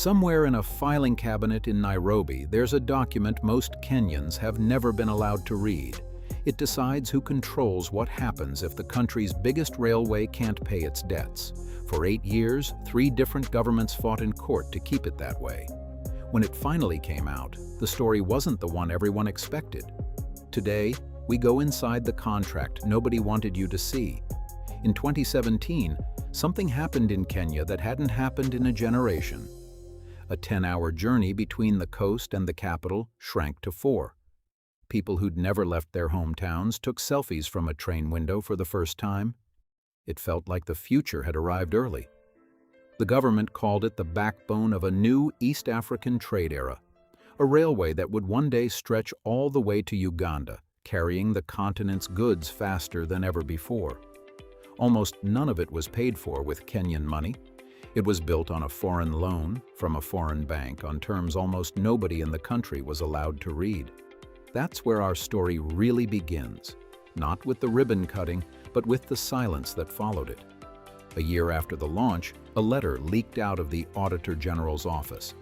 Somewhere in a filing cabinet in Nairobi, there's a document most Kenyans have never been allowed to read. It decides who controls what happens if the country's biggest railway can't pay its debts. For 8 years, 3 different governments fought in court to keep it that way. When it finally came out, the story wasn't the one everyone expected. Today, we go inside the contract nobody wanted you to see. In 2017, something happened in Kenya that hadn't happened in a generation. A 10-hour journey between the coast and the capital shrank to 4. People who'd never left their hometowns took selfies from a train window for the first time. It felt like the future had arrived early. The government called it the backbone of a new East African trade era, a railway that would one day stretch all the way to Uganda, carrying the continent's goods faster than ever before. Almost none of it was paid for with Kenyan money. It was built on a foreign loan from a foreign bank on terms almost nobody in the country was allowed to read. That's where our story really begins, not with the ribbon cutting, but with the silence that followed it. A year after the launch, a letter leaked out of the Auditor General's office.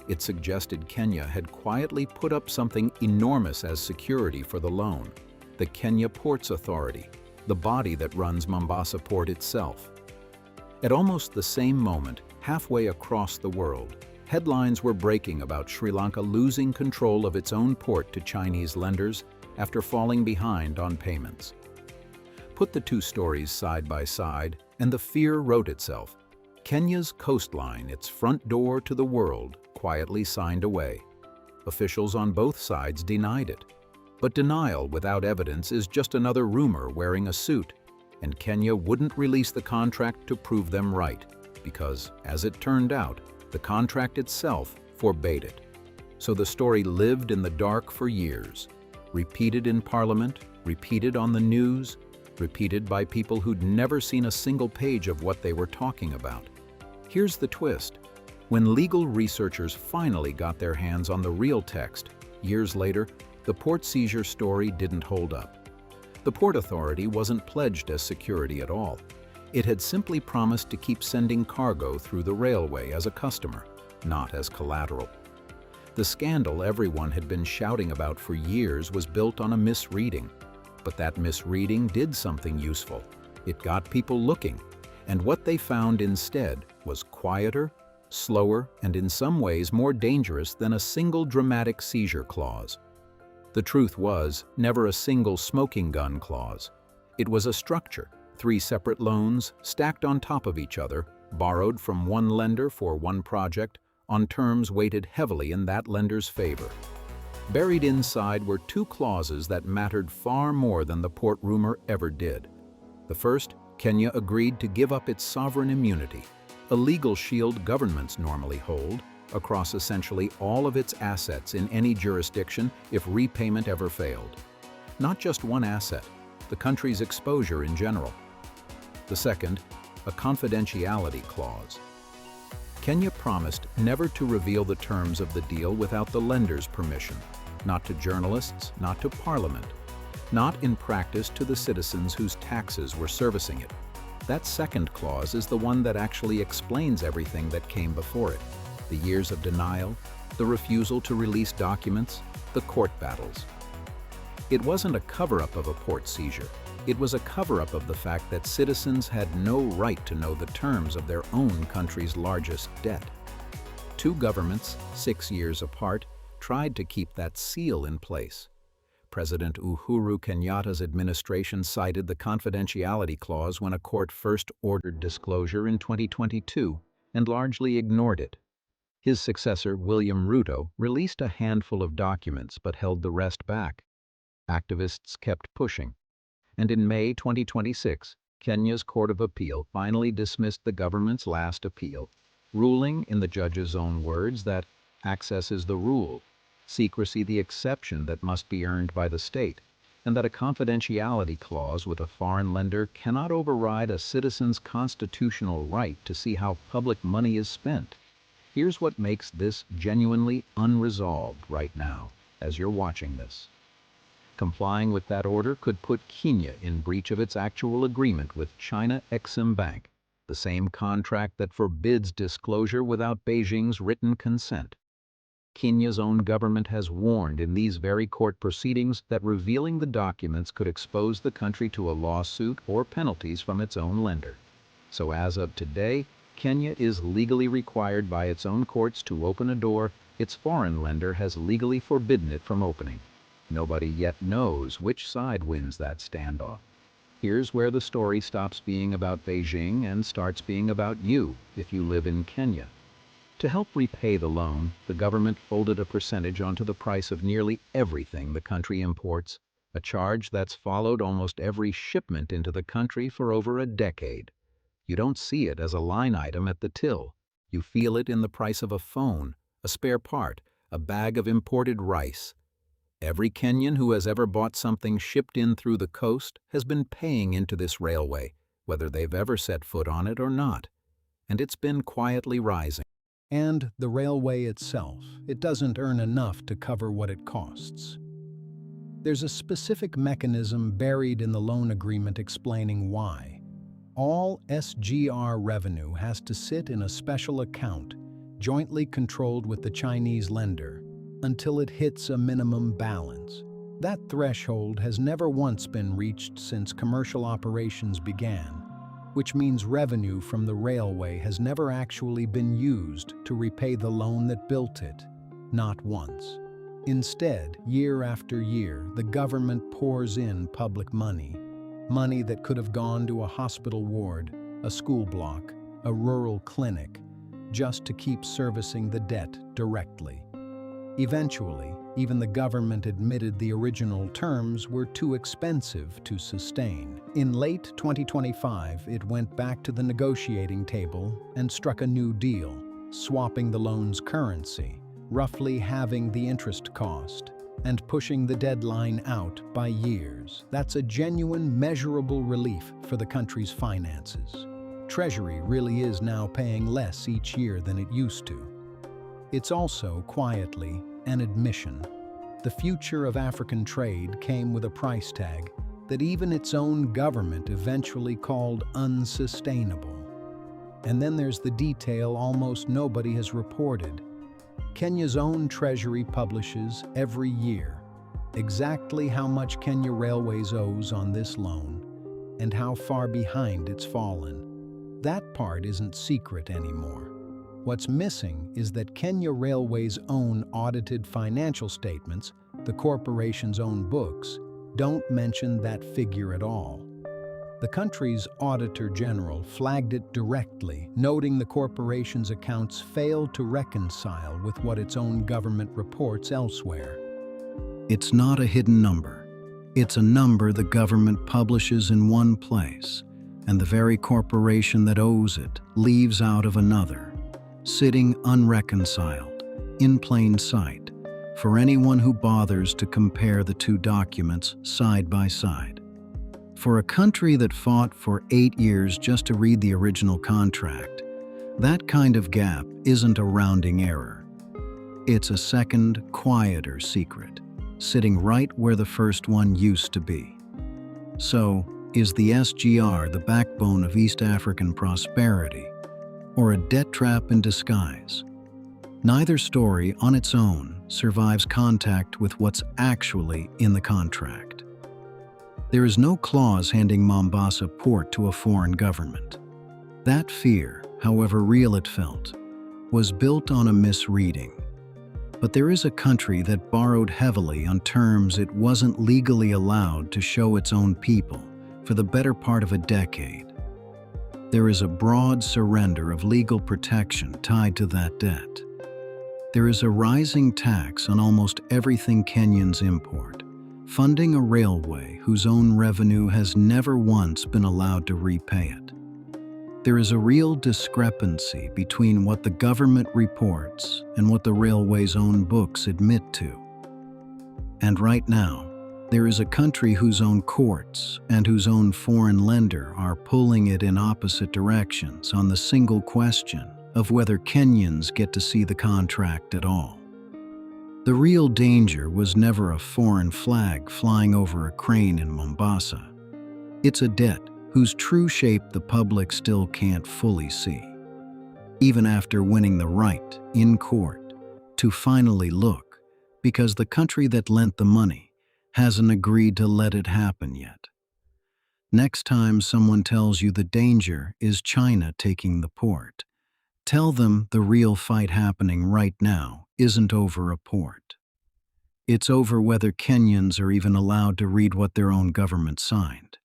It suggested Kenya had quietly put up something enormous as security for the loan, the Kenya Ports Authority, the body that runs Mombasa Port itself. At almost the same moment, halfway across the world, headlines were breaking about Sri Lanka losing control of its own port to Chinese lenders after falling behind on payments. Put the two stories side by side, and the fear wrote itself. Kenya's coastline, its front door to the world, quietly signed away. Officials on both sides denied it. But denial without evidence is just another rumor wearing a suit, and Kenya wouldn't release the contract to prove them right, because, as it turned out, the contract itself forbade it. So the story lived in the dark for years, repeated in Parliament, repeated on the news, repeated by people who'd never seen a single page of what they were talking about. Here's the twist. When legal researchers finally got their hands on the real text, years later, the port seizure story didn't hold up. The Port Authority wasn't pledged as security at all. It had simply promised to keep sending cargo through the railway as a customer, not as collateral. The scandal everyone had been shouting about for years was built on a misreading. But that misreading did something useful. It got people looking, and what they found instead was quieter, slower, and in some ways more dangerous than a single dramatic seizure clause. The truth was, never a single smoking gun clause. It was a structure, 3 separate loans stacked on top of each other, borrowed from one lender for one project, on terms weighted heavily in that lender's favor. Buried inside were 2 clauses that mattered far more than the port rumor ever did. The first, Kenya agreed to give up its sovereign immunity, a legal shield governments normally hold, across essentially all of its assets in any jurisdiction if repayment ever failed. Not just one asset, the country's exposure in general. The second, a confidentiality clause. Kenya promised never to reveal the terms of the deal without the lender's permission, not to journalists, not to Parliament, not in practice to the citizens whose taxes were servicing it. That second clause is the one that actually explains everything that came before it. The years of denial, the refusal to release documents, the court battles. It wasn't a cover-up of a port seizure. It was a cover-up of the fact that citizens had no right to know the terms of their own country's largest debt. 2 governments, 6 years apart, tried to keep that seal in place. President Uhuru Kenyatta's administration cited the confidentiality clause when a court first ordered disclosure in 2022 and largely ignored it. His successor, William Ruto, released a handful of documents but held the rest back. Activists kept pushing. And in May 2026, Kenya's Court of Appeal finally dismissed the government's last appeal, ruling, in the judge's own words, that access is the rule, secrecy the exception that must be earned by the state, and that a confidentiality clause with a foreign lender cannot override a citizen's constitutional right to see how public money is spent. Here's what makes this genuinely unresolved right now, as you're watching this. Complying with that order could put Kenya in breach of its actual agreement with China Exim Bank, the same contract that forbids disclosure without Beijing's written consent. Kenya's own government has warned in these very court proceedings that revealing the documents could expose the country to a lawsuit or penalties from its own lender. So as of today, Kenya is legally required by its own courts to open a door its foreign lender has legally forbidden it from opening. Nobody yet knows which side wins that standoff. Here's where the story stops being about Beijing and starts being about you if you live in Kenya. To help repay the loan, the government folded a percentage onto the price of nearly everything the country imports, a charge that's followed almost every shipment into the country for over a decade. You don't see it as a line item at the till. You feel it in the price of a phone, a spare part, a bag of imported rice. Every Kenyan who has ever bought something shipped in through the coast has been paying into this railway, whether they've ever set foot on it or not. And it's been quietly rising. And the railway itself, it doesn't earn enough to cover what it costs. There's a specific mechanism buried in the loan agreement explaining why. All SGR revenue has to sit in a special account, jointly controlled with the Chinese lender, until it hits a minimum balance. That threshold has never once been reached since commercial operations began, which means revenue from the railway has never actually been used to repay the loan that built it, not once. Instead, year after year, the government pours in public money that could have gone to a hospital ward, a school block, a rural clinic, just to keep servicing the debt directly. Eventually, even the government admitted the original terms were too expensive to sustain. In late 2025, it went back to the negotiating table and struck a new deal, swapping the loan's currency, roughly halving the interest cost, and pushing the deadline out by years. That's a genuine, measurable relief for the country's finances. Treasury really is now paying less each year than it used to. It's also, quietly, an admission. The future of African trade came with a price tag that even its own government eventually called unsustainable. And then there's the detail almost nobody has reported. Kenya's own Treasury publishes every year exactly how much Kenya Railways owes on this loan and how far behind it's fallen. That part isn't secret anymore. What's missing is that Kenya Railways' own audited financial statements, the corporation's own books, don't mention that figure at all. The country's Auditor General flagged it directly, noting the corporation's accounts failed to reconcile with what its own government reports elsewhere. It's not a hidden number. It's a number the government publishes in one place, and the very corporation that owes it leaves out of another, sitting unreconciled, in plain sight, for anyone who bothers to compare the two documents side by side. For a country that fought for 8 years just to read the original contract, that kind of gap isn't a rounding error. It's a second, quieter secret, sitting right where the first one used to be. So, is the SGR the backbone of East African prosperity, or a debt trap in disguise? Neither story on its own survives contact with what's actually in the contract. There is no clause handing Mombasa port to a foreign government. That fear, however real it felt, was built on a misreading. But there is a country that borrowed heavily on terms it wasn't legally allowed to show its own people for the better part of a decade. There is a broad surrender of legal protection tied to that debt. There is a rising tax on almost everything Kenyans import, funding a railway whose own revenue has never once been allowed to repay it. There is a real discrepancy between what the government reports and what the railway's own books admit to. And right now, there is a country whose own courts and whose own foreign lender are pulling it in opposite directions on the single question of whether Kenyans get to see the contract at all. The real danger was never a foreign flag flying over a crane in Mombasa. It's a debt whose true shape the public still can't fully see, even after winning the right, in court, to finally look, because the country that lent the money hasn't agreed to let it happen yet. Next time someone tells you the danger is China taking the port, tell them the real fight happening right now isn't over a port. It's over whether Kenyans are even allowed to read what their own government signed.